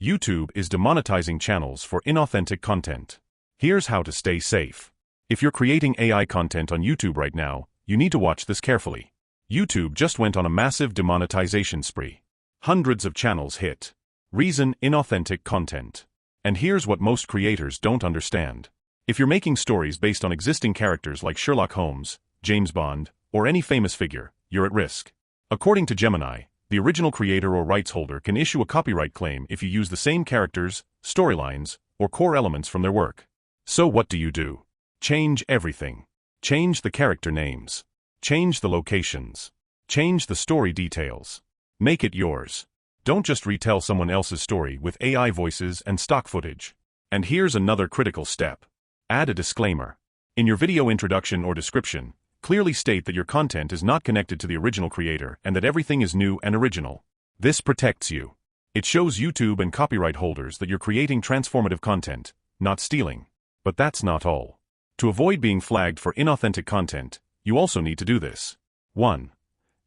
YouTube is demonetizing channels for inauthentic content. Here's how to stay safe. If you're creating AI content on YouTube right now, you need to watch this carefully. YouTube just went on a massive demonetization spree. Hundreds of channels hit. Reason: inauthentic content. And here's what most creators don't understand. If you're making stories based on existing characters like Sherlock Holmes, James Bond, or any famous figure, you're at risk. According to Gemini, the original creator or rights holder can issue a copyright claim if you use the same characters, storylines, or core elements from their work. So what do? Change everything. Change the character names. Change the locations. Change the story details. Make it yours. Don't just retell someone else's story with AI voices and stock footage. And here's another critical step. Add a disclaimer. In your video introduction or description, clearly state that your content is not connected to the original creator and that everything is new and original. This protects you. It shows YouTube and copyright holders that you're creating transformative content, not stealing. But that's not all. To avoid being flagged for inauthentic content, you also need to do this. 1.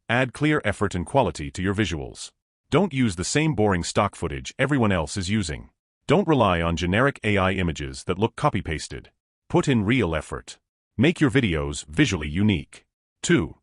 Add clear effort and quality to your visuals. Don't use the same boring stock footage everyone else is using. Don't rely on generic AI images that look copy-pasted. Put in real effort. Make your videos visually unique. 2.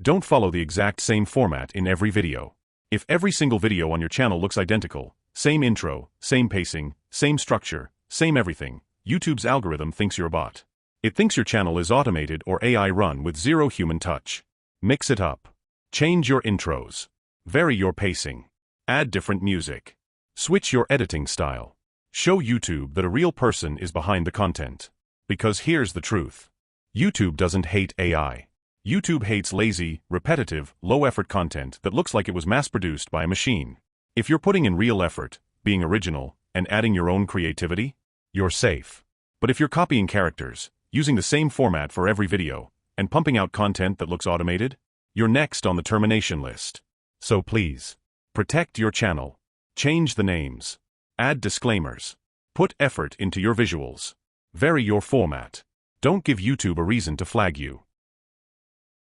Don't follow the exact same format in every video. If every single video on your channel looks identical, same intro, same pacing, same structure, same everything, YouTube's algorithm thinks you're a bot. It thinks your channel is automated or AI run with zero human touch. Mix it up. Change your intros. Vary your pacing. Add different music. Switch your editing style. Show YouTube that a real person is behind the content. Because here's the truth. YouTube doesn't hate AI. YouTube hates lazy, repetitive, low-effort content that looks like it was mass-produced by a machine. If you're putting in real effort, being original, and adding your own creativity, you're safe. But if you're copying characters, using the same format for every video, and pumping out content that looks automated, you're next on the termination list. So please, protect your channel. Change the names. Add disclaimers. Put effort into your visuals. Vary your format. Don't give YouTube a reason to flag you.